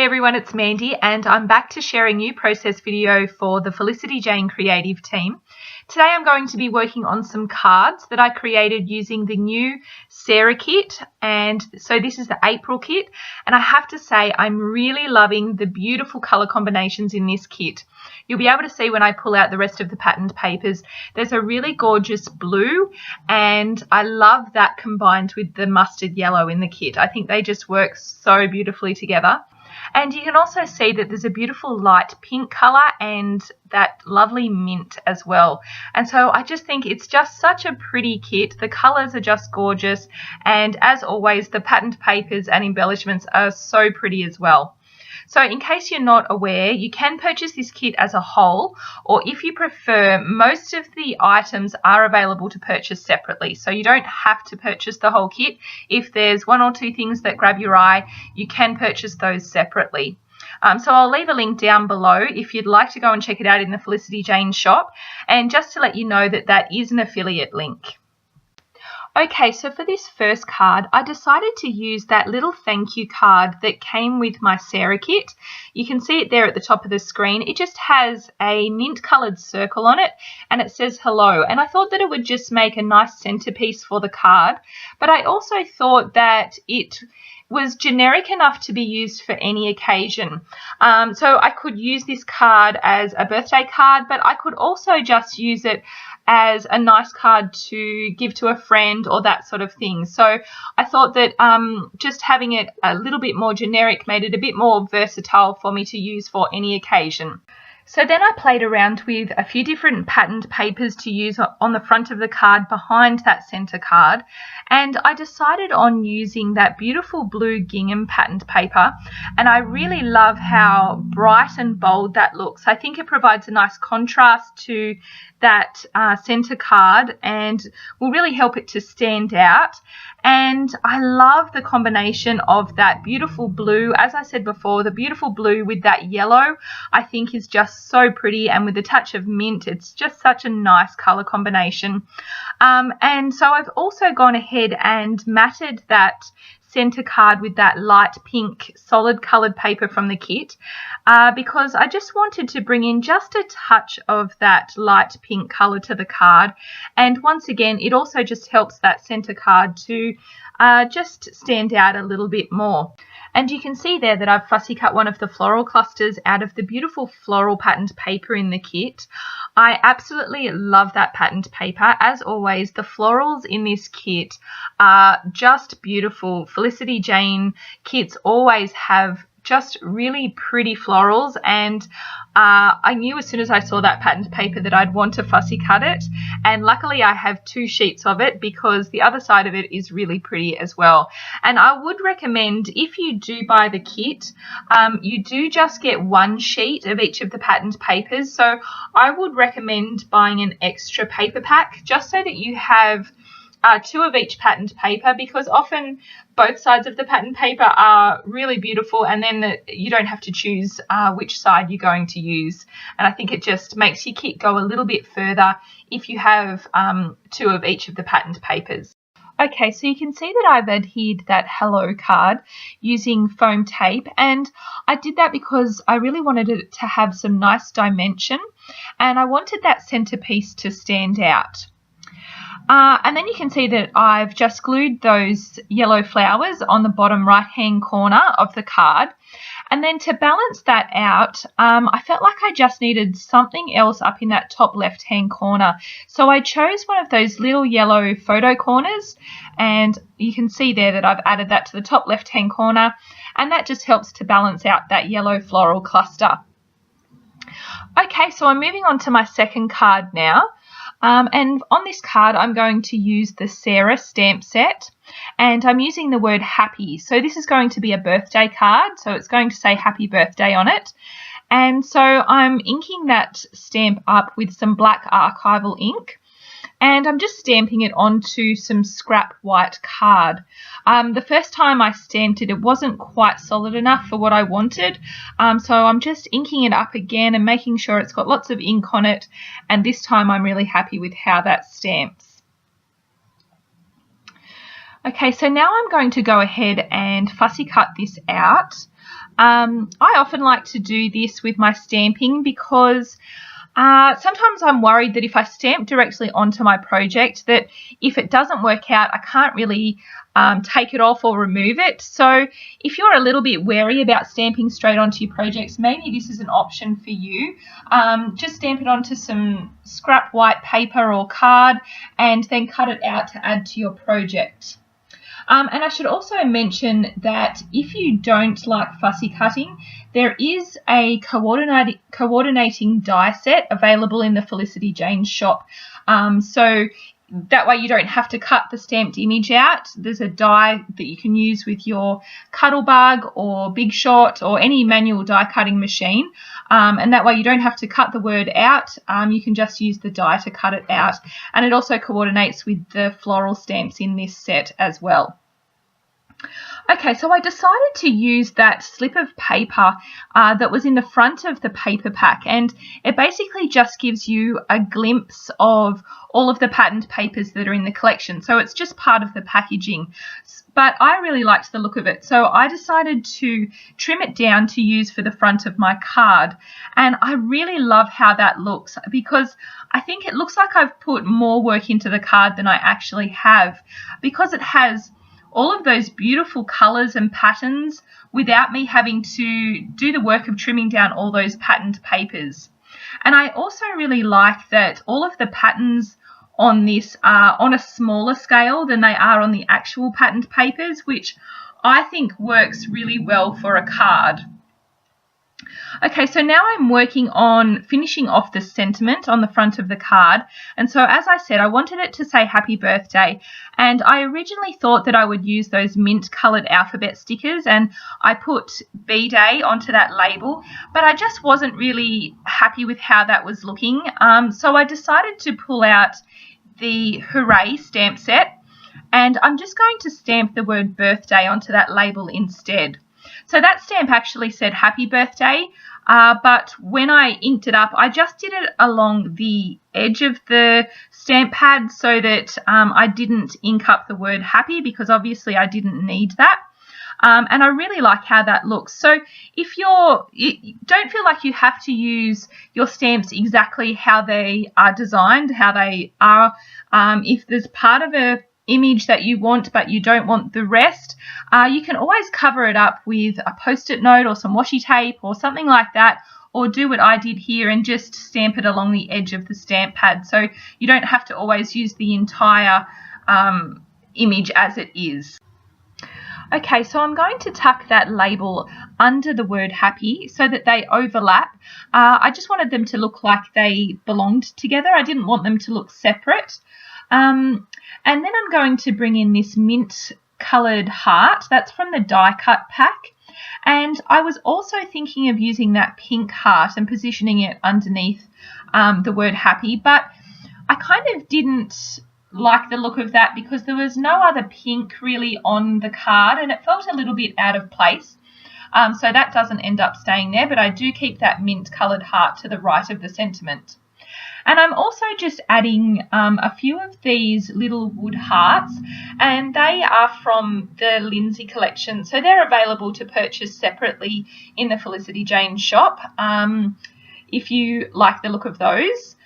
everyone, it's Mandy and I'm back to share a new process video for the Felicity Jane creative team. Today I'm going to be working on some cards that I created using the new Sarah kit, and so this is the April kit, and I have to say I'm really loving the beautiful colour combinations in this kit. You'll be able to see when I pull out the rest of the patterned papers, there's a really gorgeous blue, and I love that combined with the mustard yellow in the kit. I think they just work so beautifully together. And you can also see that there's a beautiful light pink colour and that lovely mint as well. And so I just think it's just such a pretty kit. The colours are just gorgeous, and as always the patterned papers and embellishments are so pretty as well. So in case you're not aware, you can purchase this kit as a whole, or if you prefer, most of the items are available to purchase separately. So you don't have to purchase the whole kit. If there's one or two things that grab your eye, you can purchase those separately. So I'll leave a link down below if you'd like to go and check it out in the Felicity Jane shop. And just to let you know that that is an affiliate link. Okay, so for this first card, I decided to use that little thank you card that came with my Sarah kit. You can see it there at the top of the screen. It just has a mint coloured circle on it and it says hello. And I thought that it would just make a nice centerpiece for the card. But I also thought that it was generic enough to be used for any occasion. So I could use this card as a birthday card, but I could also just use it as a nice card to give to a friend or that sort of thing. So I thought that just having it a little bit more generic made it a bit more versatile for me to use for any occasion. So then I played around with a few different patterned papers to use on the front of the card behind that centre card, and I decided on using that beautiful blue gingham patterned paper, and I really love how bright and bold that looks. I think it provides a nice contrast to that centre card and will really help it to stand out. And I love the combination of that beautiful blue, as I said before, the beautiful blue with that yellow I think is just so pretty, and with a touch of mint, it's just such a nice colour combination. And so I've also gone ahead and matted that centre card with that light pink solid coloured paper from the kit because I just wanted to bring in just a touch of that light pink colour to the card, and once again it also just helps that centre card to just stand out a little bit more. And you can see there that I've fussy cut one of the floral clusters out of the beautiful floral patterned paper in the kit. I absolutely love that patterned paper. As always, the florals in this kit are just beautiful. Felicity Jane kits always have just really pretty florals, and I knew as soon as I saw that patterned paper that I'd want to fussy cut it, and luckily I have two sheets of it because the other side of it is really pretty as well. And I would recommend, if you do buy the kit, you do just get one sheet of each of the patterned papers, so I would recommend buying an extra paper pack just so that you have two of each patterned paper, because often both sides of the patterned paper are really beautiful, and then you don't have to choose which side you're going to use. And I think it just makes your kit go a little bit further if you have two of each of the patterned papers. Okay, so you can see that I've adhered that hello card using foam tape, and I did that because I really wanted it to have some nice dimension, and I wanted that centerpiece to stand out. And then you can see that I've just glued those yellow flowers on the bottom right hand corner of the card. And then to balance that out, I felt like I just needed something else up in that top left hand corner. So I chose one of those little yellow photo corners, and you can see there that I've added that to the top left hand corner, and that just helps to balance out that yellow floral cluster. Okay, so I'm moving on to my second card now. And on this card I'm going to use the Sarah stamp set, and I'm using the word happy. So this is going to be a birthday card, so it's going to say happy birthday on it. And so I'm inking that stamp up with some black archival ink, and I'm just stamping it onto some scrap white card. The first time I stamped it, it wasn't quite solid enough for what I wanted, so I'm just inking it up again and making sure it's got lots of ink on it, and this time I'm really happy with how that stamps. Okay, so now I'm going to go ahead and fussy cut this out. I often like to do this with my stamping because sometimes I'm worried that if I stamp directly onto my project, that if it doesn't work out, I can't really take it off or remove it. So if you're a little bit wary about stamping straight onto your projects, maybe this is an option for you. Just stamp it onto some scrap white paper or card and then cut it out to add to your project. And I should also mention that if you don't like fussy cutting, there is a coordinating die set available in the Felicity Jane shop. So that way you don't have to cut the stamped image out. There's a die that you can use with your Cuttlebug or Big Shot or any manual die cutting machine. And that way you don't have to cut the word out. You can just use the die to cut it out. And it also coordinates with the floral stamps in this set as well. Okay, so I decided to use that slip of paper that was in the front of the paper pack, and it basically just gives you a glimpse of all of the patterned papers that are in the collection. So it's just part of the packaging, but I really liked the look of it, so I decided to trim it down to use for the front of my card. And I really love how that looks because I think it looks like I've put more work into the card than I actually have, because it has all of those beautiful colours and patterns without me having to do the work of trimming down all those patterned papers. And I also really like that all of the patterns on this are on a smaller scale than they are on the actual patterned papers, which I think works really well for a card. Okay, so now I'm working on finishing off the sentiment on the front of the card. And so as I said, I wanted it to say happy birthday. And I originally thought that I would use those mint coloured alphabet stickers, and I put B-Day onto that label, but I just wasn't really happy with how that was looking. So I decided to pull out the Hooray stamp set, and I'm just going to stamp the word birthday onto that label instead. So that stamp actually said happy birthday, but when I inked it up, I just did it along the edge of the stamp pad so that I didn't ink up the word happy, because obviously I didn't need that. And I really like how that looks. So if you don't feel like you have to use your stamps exactly how they are designed, how they are, if there's part of a image that you want but you don't want the rest, you can always cover it up with a post-it note or some washi tape or something like that, or do what I did here and just stamp it along the edge of the stamp pad, so you don't have to always use the entire image as it is. Okay, so I'm going to tuck that label under the word happy so that they overlap. I just wanted them to look like they belonged together. I didn't want them to look separate. And then I'm going to bring in this mint coloured heart. That's from the die cut pack. And I was also thinking of using that pink heart and positioning it underneath the word happy, but I kind of didn't like the look of that because there was no other pink really on the card and it felt a little bit out of place. So that doesn't end up staying there, but I do keep that mint coloured heart to the right of the sentiment. And I'm also just adding a few of these little wood hearts, and they are from the Lindsay collection. So they're available to purchase separately in the Felicity Jane shop if you like the look of those.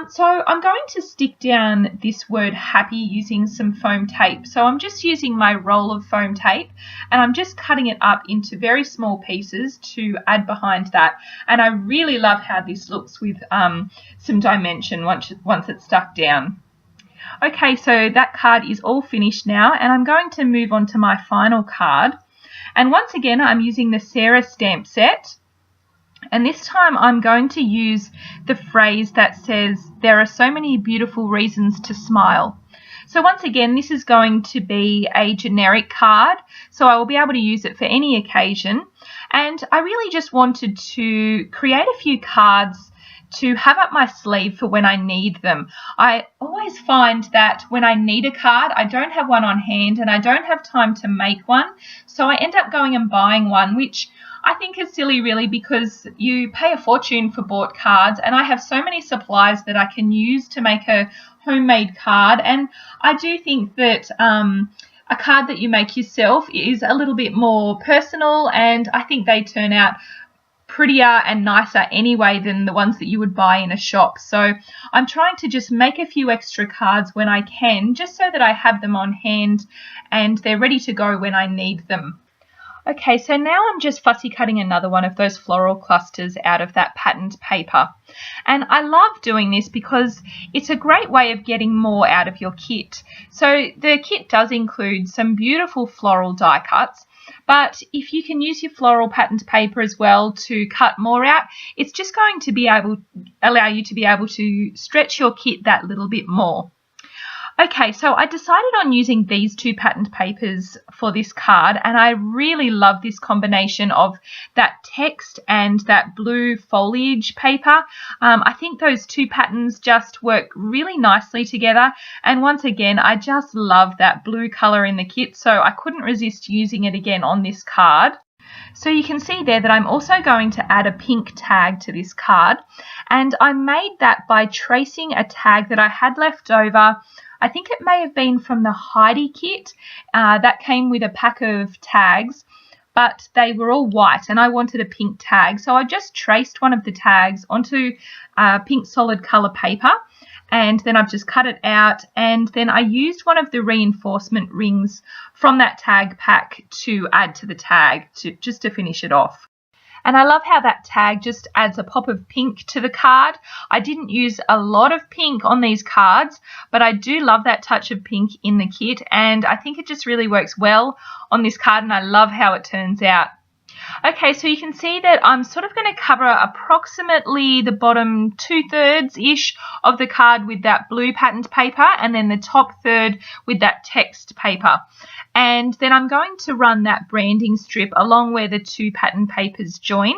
So I'm going to stick down this word happy using some foam tape. So I'm just using my roll of foam tape and I'm just cutting it up into very small pieces to add behind that. And I really love how this looks with some dimension once it's stuck down. Okay, so that card is all finished now and I'm going to move on to my final card. And once again, I'm using the Sarah stamp set. And this time I'm going to use the phrase that says, there are so many beautiful reasons to smile. So once again, this is going to be a generic card, so I will be able to use it for any occasion. And I really just wanted to create a few cards to have up my sleeve for when I need them. I always find that when I need a card, I don't have one on hand and I don't have time to make one. So I end up going and buying one, which I think is silly really, because you pay a fortune for bought cards and I have so many supplies that I can use to make a homemade card. And I do think that a card that you make yourself is a little bit more personal, and I think they turn out prettier and nicer anyway than the ones that you would buy in a shop. So I'm trying to just make a few extra cards when I can, just so that I have them on hand and they're ready to go when I need them. Okay, so now I'm just fussy cutting another one of those floral clusters out of that patterned paper. And I love doing this because it's a great way of getting more out of your kit. So the kit does include some beautiful floral die cuts, but if you can use your floral patterned paper as well to cut more out, it's just going to allow you to be able to stretch your kit that little bit more. Okay, so I decided on using these two patterned papers for this card, and I really love this combination of that text and that blue foliage paper. I think those two patterns just work really nicely together, and once again, I just love that blue colour in the kit, so I couldn't resist using it again on this card. So you can see there that I'm also going to add a pink tag to this card, and I made that by tracing a tag that I had left over. I think it may have been from the Heidi kit that came with a pack of tags, but they were all white and I wanted a pink tag. So I just traced one of the tags onto pink solid colour paper, and then I've just cut it out, and then I used one of the reinforcement rings from that tag pack to add to the tag just to finish it off. And I love how that tag just adds a pop of pink to the card. I didn't use a lot of pink on these cards, but I do love that touch of pink in the kit, and I think it just really works well on this card, and I love how it turns out. Okay, so you can see that I'm sort of going to cover approximately the bottom 2/3-ish of the card with that blue patterned paper, and then the top third with that text paper. And then I'm going to run that branding strip along where the two pattern papers join.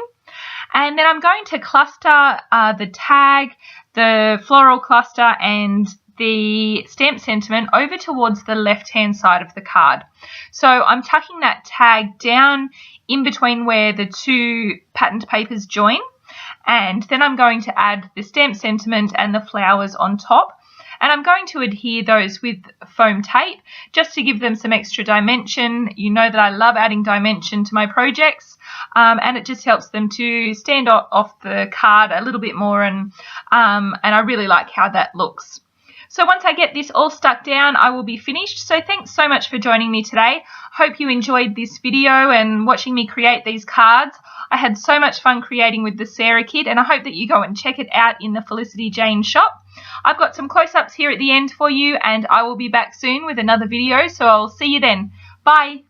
And then I'm going to cluster the tag, the floral cluster, and the stamp sentiment over towards the left-hand side of the card. So I'm tucking that tag down in between where the two patterned papers join, and then I'm going to add the stamp sentiment and the flowers on top. And I'm going to adhere those with foam tape just to give them some extra dimension. You know that I love adding dimension to my projects, and it just helps them to stand off the card a little bit more, and I really like how that looks. So once I get this all stuck down, I will be finished. So thanks so much for joining me today. Hope you enjoyed this video and watching me create these cards. I had so much fun creating with the Sarah kit, and I hope that you go and check it out in the Felicity Jane shop. I've got some close-ups here at the end for you, and I will be back soon with another video, so I'll see you then. Bye.